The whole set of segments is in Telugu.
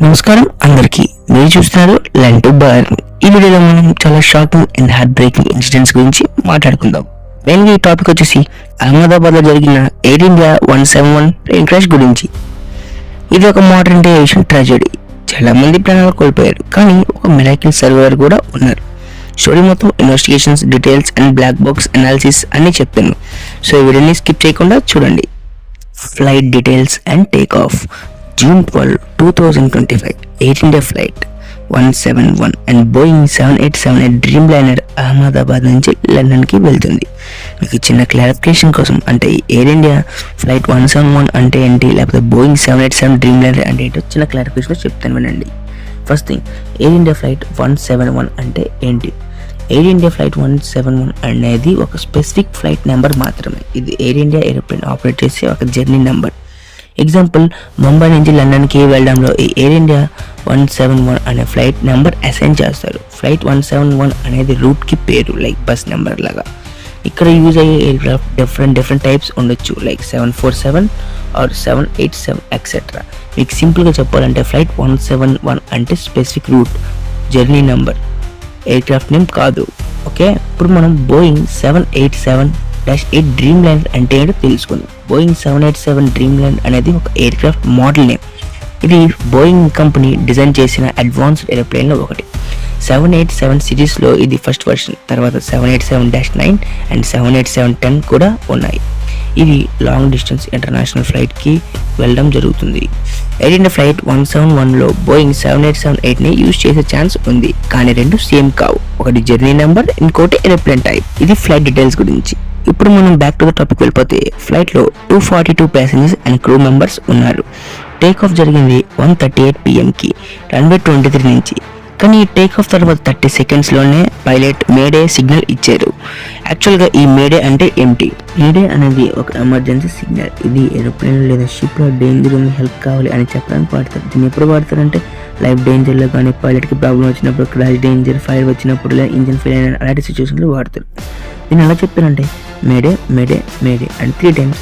నమస్కారం అందరికీ. మీరు చూస్తున్నారు లంటూ బార్. ఈ వీడియోలో మనం చాలా shocking and heart breaking incidents గురించి మాట్లాడుకుందాం. మెయిన్గా ఈ టాపిక్ వచ్చేసి అహ్మదాబాద్లో జరిగిన ఎయిర్ ఇండియా 171 ప్లేన్ క్రాష్ గురించి. ఇది ఒక మోడర్న్ డే ఏవియేషన్ ట్రాజెడీ. చాలా మంది ప్రాణాలు కోల్పోయారు, కానీ ఒక మిరాకిల్ సర్వైవర్ కూడా ఉన్నారు. స్టోరీ మొత్తం investigations, details and black box analysis అన్ని చెప్తాను. సో ఈ వీడియోని స్కిప్ చేయకుండా చూడండి. Flight details and take off. June 12, 2025, Air India Flight 171 and Boeing 787 Dreamliner Ahmedabad నుంచి లండన్కి వెళ్తుంది. మీకు చిన్న క్లారిఫికేషన్ కోసం, అంటే ఎయిర్ ఇండియా ఫ్లైట్ 171 అంటే ఏంటి, లేకపోతే బోయింగ్ 787 డ్రీమ్లైనర్ అంటే ఏంటో చిన్న క్లారిఫికేషన్ చెప్తాను వినండి. First thing, air India flight 171 అంటే ఏంటి? ఎయిర్ ఇండియా ఫ్లైట్ 171 అనేది ఒక స్పెసిఫిక్ ఫ్లైట్ నెంబర్ మాత్రమే. ఇది ఎయిర్ ఇండియా ఏరోప్లేన్ ఆపరేట్ చేసే ఒక జర్నీ నెంబర్. ఎగ్జాంపుల్, ముంబై నుంచి లండన్కి వెళ్ళడంలో ఈ ఎయిర్ ఇండియా 171 అనే ఫ్లైట్ నెంబర్ అసైన్ చేస్తారు. ఫ్లైట్ 171 అనేది రూట్కి పేరు, లైక్ బస్ నెంబర్ లాగా. ఇక్కడ యూజ్ అయ్యే ఎయిర్ క్రాఫ్ట్ డిఫరెంట్ టైప్స్ ఉండొచ్చు, లైక్ 747 ఆర్ 787 ఎక్సెట్రా. మీకు సింపుల్గా చెప్పాలంటే ఫ్లైట్ 171 అంటే specific route, journey number, aircraft name కాదు. ఓకే, ఇప్పుడు మనం బోయింగ్ 787-8 డ్రీమ్లైనర్ అంటే ఏంటో తెలుసుకుందాం. బోయింగ్ 787 డ్రీమ్లైనర్ అనేది ఒక ఎయిర్ క్రాఫ్ట్ మోడల్ నేమ్. ఇది బోయింగ్ కంపెనీ డిజైన్ చేసిన అడ్వాన్స్డ్ ఏరోప్లేన్లో ఒకటి. 787 సిరీస్లో ఇది ఫస్ట్ వర్షన్. తర్వాత 787-9 అండ్ 787-10 కూడా ఉన్నాయి. ఇవి లాంగ్ డిస్టెన్స్ ఇంటర్నేషనల్ ఫ్లైట్కి వెళ్ళడం జరుగుతుంది. ఎయిర్ ఇండియా ఫ్లైట్ 171లో బోయింగ్ 787-8ని యూజ్ చేసే ఛాన్స్ ఉంది, కానీ రెండు సేమ్ కావు. ఒకటి జర్నీ నెంబర్, ఇంకోటి ఏరోప్లేన్ టైప్. ఇది ఫ్లైట్ డీటెయిల్స్ గురించి. ఇప్పుడు మనం బ్యాక్ టు ద టాపిక్ వెళ్ళిపోతే, ఫ్లైట్లో 242 ప్యాసింజర్స్ అండ్ క్రూ మెంబర్స్ ఉన్నారు. టేక్ ఆఫ్ జరిగింది 1:38 PM రన్వే 23 నుంచి. కానీ టేక్ ఆఫ్ తర్వాత 30 సెకండ్స్లోనే పైలట్ మేడే సిగ్నల్ ఇచ్చారు. యాక్చువల్గా ఈ మేడే అంటే ఏమిటి? మేడే అనేది ఒక ఎమర్జెన్సీ సిగ్నల్. ఇది ఏరోప్లేన్ లేదా షిప్లో డేంజర్ ఉంది, హెల్ప్ కావాలి అని చెప్పడానికి వాడతారు. దీన్ని ఎప్పుడు వాడతారంటే లైఫ్ డేంజర్లో కానీ, పైలట్కి ప్రాబ్లం వచ్చినప్పుడు, క్రాష్ డేంజర్, ఫైర్ వచ్చినప్పుడు, లేదా ఇంజిన్ ఫెయిల్ అయిన అలాంటి సిచ్యువేషన్లో వాడతారు. నేను ఎలా చెప్పానంటే mayday mayday mayday and 3 times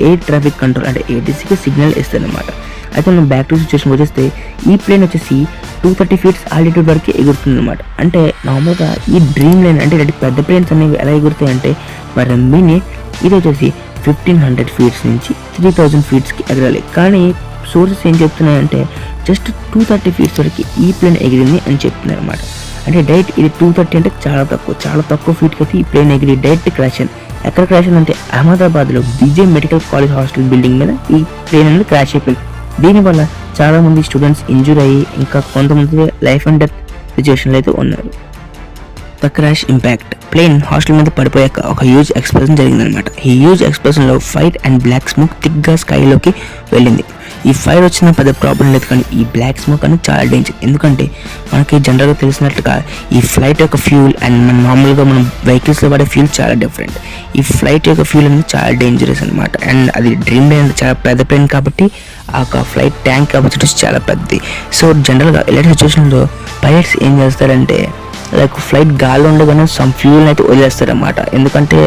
air traffic control అంటే ATCకి సిగ్నల్ ఇస్తారనమాట. అయితే మనం బ్యాక్ టు సిచ్యువేషన్ వచ్చేస్తే, ఈ ప్లేన్ వచ్చేసి 230 feet ఆల్టిట్యూడ్ వరకు ఎగురుతుంది అనమాట. అంటే నార్మల్గా ఈ డ్రీమ్ లైన్ అంటే ఇలాంటి పెద్ద ప్లేన్స్ అనేవి ఎలా ఎగురుతాయి అంటే మరి మినిట్ ఇది వచ్చేసి 1500 feet నుంచి 3000 feetకి ఎగరాలి. కానీ సోర్సెస్ ఏం చెప్తున్నాయంటే జస్ట్ 230 feet వరకు ఈ ప్లేన్ ఎగిరింది అని చెప్తున్నారు అనమాట. అంటే డైరెక్ట్ ఇది 230 అంటే చాలా తక్కువ ఫీట్కి అయితే ఈ ప్లేన్ ఎగిరి డైరెక్ట్ క్రాష్ అయింది. ఎక్కడ క్రాష్ అయిందంటే అహ్మదాబాద్లో Vijay medical college hostel building మీద ఈ ప్లేన్ అనేది క్రాష్ అయిపోయింది. దీనివల్ల చాలా మంది స్టూడెంట్స్ ఇంజూర్ అయ్యి, ఇంకా కొంతమంది లైఫ్ అండ్ డెత్ సిచ్యువేషన్లో అయితే ఉన్నారు. The crash impact. Plane hostel మీద పడిపోయాక ఒక హ్యూజ్ ఎక్స్ప్లోజన్ జరిగిందనమాట. ఈ హ్యూజ్ ఎక్స్ప్లోజన్లో ఫైర్ అండ్ బ్లాక్ స్మోక్ థిక్గా స్కైలోకి వెళ్ళింది. ఈ ఫైర్ వచ్చిన పెద్ద ప్రాబ్లం లేదు, కానీ ఈ బ్లాక్ స్మోక్ అనేది చాలా డేంజర్. ఎందుకంటే మనకి జనరల్గా తెలిసినట్లుగా ఈ ఫ్లైట్ యొక్క ఫ్యూల్ అండ్ నార్మల్గా మనం వెహికల్స్లో వాడే ఫ్యూల్ చాలా డిఫరెంట్. ఈ ఫ్లైట్ యొక్క ఫ్యూల్ అనేది చాలా డేంజరస్ అనమాట. అండ్ అది డ్రీమ్ లైన్ చాలా పెద్ద ప్లేన్ కాబట్టి ఆ ఫ్లైట్ ట్యాంక్ కెపాసిటీ చాలా పెద్దది. సో జనరల్గా ఇలాంటి సిచ్యువేషన్లో పైలట్స్ ఏం చేస్తారంటే, లైక్ ఫ్లైట్ గాల్లో ఉండగానే సమ్ ఫ్యూల్ అయితే వదిలేస్తారన్నమాట. ఎందుకంటే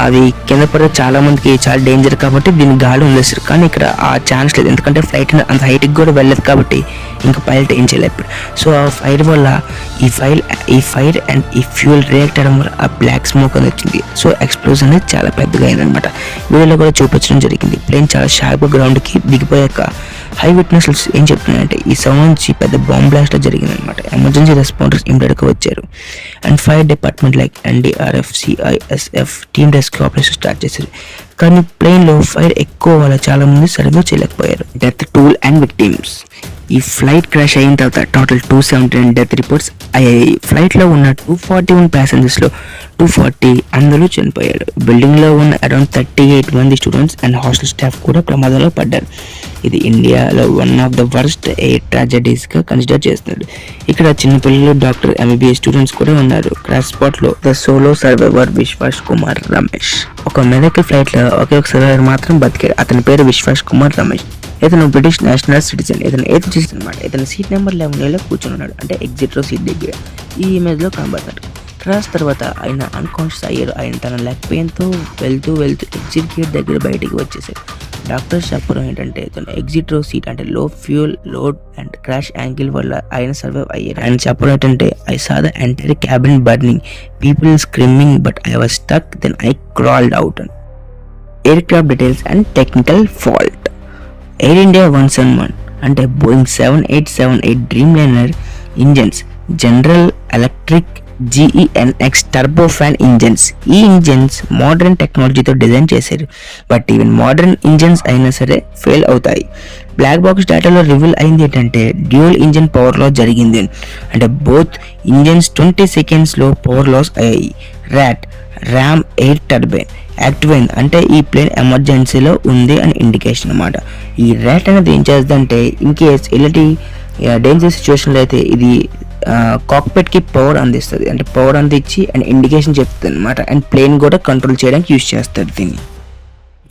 అది కింద పడే చాలా మందికి చాలా డేంజర్ కాబట్టి దీన్ని గాలి వదిలేస్తారు. కానీ ఇక్కడ ఆ ఛాన్స్ లేదు, ఎందుకంటే ఫ్లైట్ అంత హైట్కి కూడా వెళ్ళదు కాబట్టి ఇంకా పైలట్ ఏం చేయలేదు. సో ఆ ఫైర్ వల్ల ఈ ఫైర్ అండ్ ఈ ఫ్యూల్ రియాక్ట్ అవ్వడం వల్ల ఆ బ్లాక్ స్మోక్ అనేది వచ్చింది. సో ఎక్స్ప్లోజన్ అనేది చాలా పెద్దగా అయిందనమాట. వీడియోలో కూడా చూపించడం జరిగింది. ప్లేన్ చాలా షార్ప్గా గ్రౌండ్కి దిగిపోయాక హై విట్నెసెస్ ఏం చెప్తున్నాయంటే ఈ సౌండ్ నుంచి పెద్ద బాంబ్ బ్లాస్ట్ జరిగిందనమాట. ఎమర్జెన్సీ రెస్పాండర్స్ ఇమ్మీడియట్గా వచ్చారు. And fire department like NDRF, CISF team rescue operation start చేశారు. కానీ ప్లేన్లో ఫైర్ ఎక్కువ వల్ల చాలా మంది సరిగ్గా చేయలేకపోయారు. Death tool and victims. ఈ ఫ్లైట్ క్రాష్ అయిన తర్వాత టోటల్ 279 డెత్ రిపోర్ట్స్ అయ్యాయి. ఫ్లైట్లో ఉన్న 241 ప్యాసింజర్స్లో 240 అందరూ చనిపోయారు. బిల్డింగ్లో ఉన్న అరౌండ్ 38 మంది స్టూడెంట్స్ అండ్ హాస్టల్ స్టాఫ్ కూడా ప్రమాదంలో పడ్డారు. ఇది ఇండియాలో one of the worst air ట్రాజెడీస్గా కన్సిడర్ చేస్తున్నాడు. ఇక్కడ చిన్నపిల్లలు, డాక్టర్, MBBS స్టూడెంట్స్ కూడా ఉన్నారు. క్రాష్ స్పాట్లో the solo survivor Vishwas Kumar Ramesh. ఒక మెడికల్ ఫ్లైట్లో ఒకే ఒక సర్వైవర్ మాత్రం బతికాడు. అతని పేరు విశ్వాస్ కుమార్ రమేష్. ఇతను బ్రిటిష్ నేషనల్ సిటిజన్. ఇతను ఏది చేసిన అనమాట. ఇతను సీట్ నెంబర్ 11లో కూర్చొని ఉన్నాడు, అంటే ఎగ్జిట్లో సీట్ దగ్గర. ఈ ఇమేజ్లో కనబడతాడు. క్రాష్ తర్వాత ఆయన అన్కాన్షియస్ అయ్యారు. ఆయన తన లెగ్ పెయిన్తో వెళ్తూ ఎగ్జిట్ గేట్ దగ్గర బయటికి వచ్చేసారు. డాక్టర్స్ చెప్పడం ఏంటంటే తన ఎగ్జిట్ రో సీట్ అంటే లో fuel load and crash angle వల్ల ఆయన సర్వైవ్ అయ్యారు. ఆయన చెప్పడం ఏంటంటే I saw the entire cabin burning, people screaming but I was stuck, then I crawled out. Aircraft details and technical fault. Air India 171 అంటే Boeing 7878 Dreamliner engines General Electric GEnx turbofan engines. ఈ ఇంజన్స్ మోడర్న్ టెక్నాలజీతో డిజైన్ చేశారు, బట్ ఈవెన్ మోడర్న్ ఇంజన్స్ అయినా సరే ఫెయిల్ అవుతాయి. బ్లాక్ బాక్స్ డేటాలో రివీల్ అయింది ఏంటంటే డ్యూయల్ ఇంజన్ పవర్ లాస్ జరిగింది, అంటే బోత్ ఇంజన్స్ 20 సెకండ్స్లో పవర్ లాస్ అయ్యాయి. ర్యామ్ ఎయిర్ టర్బైన్ యాక్టివ్ అయింది, అంటే ఈ ప్లేన్ ఎమర్జెన్సీలో ఉంది అని ఇండికేషన్ అనమాట. ఈ ర్యాట్ అనేది ఏం చేస్తుందంటే ఇన్ కేస్ ఇలాంటి డేంజర్ సిచ్యువేషన్లో అయితే ఇది కాక్పిట్ కి పవర్ అందిస్తుంది, అంటే పవర్ అందించి అండ్ ఇండికేషన్ చెప్తుంది అనమాట. అండ్ ప్లేన్ కూడా కంట్రోల్ చేయడానికి యూజ్ చేస్తారు దీన్ని.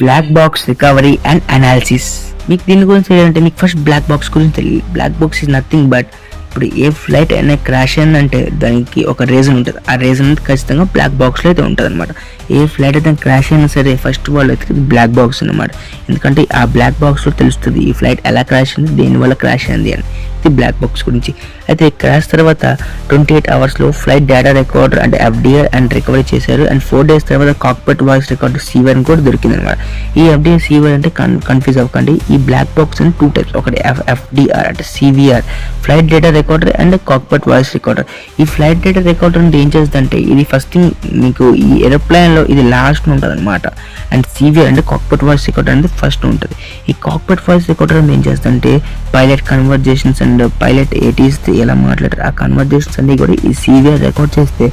Black box recovery and analysis. మీకు దీని గురించి తెలియాలంటే మీకు ఫస్ట్ బ్లాక్ బాక్స్ గురించి తెలియదు. Black box is nothing but ఇప్పుడు ఏ ఫ్లైట్ అయినా క్రాష్ అయిందంటే దానికి ఒక రీజన్ ఉంటుంది. ఆ రీజన్ అయితే ఖచ్చితంగా బ్లాక్ బాక్స్లో అయితే ఉంటుంది అనమాట. ఏ ఫ్లైట్ అయితే క్రాష్ అయినా సరే ఫస్ట్ వాళ్ళు అయితే బ్లాక్ బాక్స్ అనమాట. ఎందుకంటే ఆ బ్లాక్ బాక్స్లో తెలుస్తుంది ఈ ఫ్లైట్ ఎలా క్రాష్ అయింది, దేనివల్ల క్రాష్ అయింది అని. ఇది బ్లాక్ బాక్స్ గురించి. అయితే క్రాష్ తర్వాత 28 అవర్స్లో ఫ్లైట్ డేటా రికార్డర్ అంటే FDR అండ్ రికవరీ చేశారు. అండ్ 4 days తర్వాత కాక్పిట్ వాయిస్ రికార్డర్ CVR కూడా దొరికింది అనమాట. ఈ FDR CVR అంటే కన్ఫ్యూజ్ అవ్వకండి. ఈ బ్లాక్ బాక్స్ అని 2 types, ఒకటి FDR అంటే CVR flight data recorder and cockpit voice recorder. ఈ ఫ్లైట్ డేటా రికార్డర్ అంటే ఏం చేస్తుందంటే ఇది ఫస్ట్ థింగ్ మీకు ఈ ఏరోప్లేన్లో ఇది లాస్ట్ ఉంటుంది అనమాట. అండ్ CVR అంటే కాక్పిట్ వాయిస్ రికార్డర్ అనేది ఫస్ట్ ఉంటుంది. ఈ కాక్పిట్ వాయిస్ రికార్డర్ అనేది ఏం చేస్తుందంటే pilot conversations and pilot ATS ఎలా మాట్లాడారు ఆ కన్వర్జేషన్స్ అన్ని కూడా ఈ CVR రికార్డ్ చేస్తే,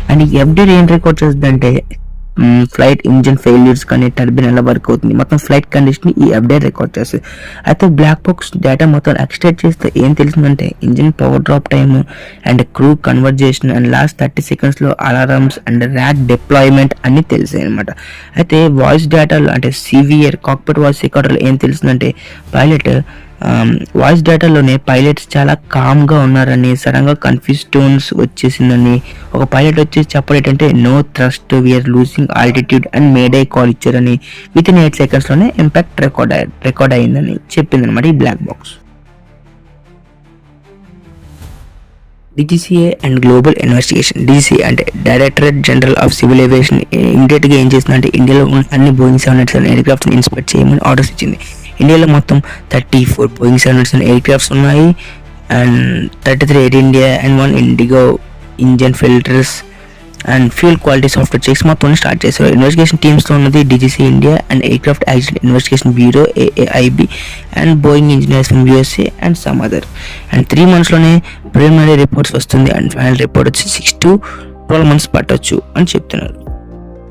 అండ్ ఈ FDR ఏం రికార్డ్ చేస్తుంది అంటే ఫ్లైట్ ఇంజిన్ ఫెయిల్యూర్స్ కానీ టర్బైన్ ఎలా వర్క్ అవుతుంది మొత్తం ఫ్లైట్ కండిషన్ ఈ FDR రికార్డ్ చేస్తుంది. అయితే బ్లాక్ బాక్స్ డేటా మొత్తం ఎక్స్ట్రాక్ట్ చేస్తే ఏం తెలిసిందంటే engine power drop time and crew conversation and last 30 secondsలో అలారమ్స్ అండ్ ర్యాక్ డిప్లాయ్మెంట్ అన్ని తెలిసాయి అనమాట. అయితే వాయిస్ డేటాలో అంటే CVR కాక్పిట్ వాయిస్ రికార్డర్లో ఏం తెలిసిందంటే పైలట్ వాయిస్ డేటాలోనే పైలట్స్ చాలా కామ్గా ఉన్నారని, సడన్గా కన్ఫ్యూజ్ టోన్స్ వచ్చేసిందని, ఒక పైలట్ వచ్చేసి చెప్పడం ఏంటంటే no thrust we're losing altitude and mayday call ఇచ్చారని, విత్ ఇన్ 8 secondsలోనే ఇంపాక్ట్ రికార్డ్ అయిందని చెప్పింది అనమాట ఈ black box. DGCA and global investigation. DGCA అంటే Directorate General of Civil Aviation ఇమీడియట్గా ఏం చేసిందంటే ఇండియాలో ఉన్న అన్ని బోయింగ్ 787 ఎయిర్క్రాఫ్ట్ని ఇన్స్పెక్ట్ చేయమని ఆర్డర్స్ ఇచ్చింది. ఇండియాలో మొత్తం 34 బోయింగ్ 787 ఎయిర్క్రాఫ్ట్స్ ఉన్నాయి and 33 Air India and 1 IndiGo engine filters and fuel quality software checks మొత్తం స్టార్ట్ చేశారు. ఇన్వెస్టిగేషన్ టీమ్స్లో ఉన్నది DGCA India and aircraft accident investigation bureau AAIB and Boeing engineers from USA and some other. And 3 monthsలోనే ప్రిలిమినరీ రిపోర్ట్స్ వస్తుంది అండ్ ఫైనల్ రిపోర్ట్ వచ్చి 6 to 12 months పట్టొచ్చు అని చెప్తున్నారు.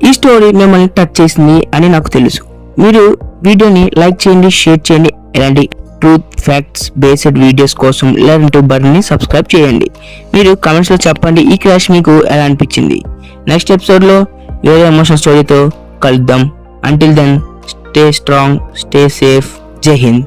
ఈ స్టోరీ మిమ్మల్ని టచ్ చేసింది అని నాకు తెలుసు. మీరు వీడియోని లైక్ చేయండి, షేర్ చేయండి. ఇలాంటి ట్రూత్ ఫ్యాక్ట్స్ బేస్డ్ వీడియోస్ కోసం లెర్న్ టు బర్న్ని సబ్స్క్రైబ్ చేయండి. మీరు కామెంట్స్లో చెప్పండి ఈ క్రాష్ మీకు ఎలా అనిపించింది. నెక్స్ట్ ఎపిసోడ్లో వేరే ఎమోషనల్ స్టోరీతో కలుద్దాం. Until then stay strong, stay safe. జై హింద్.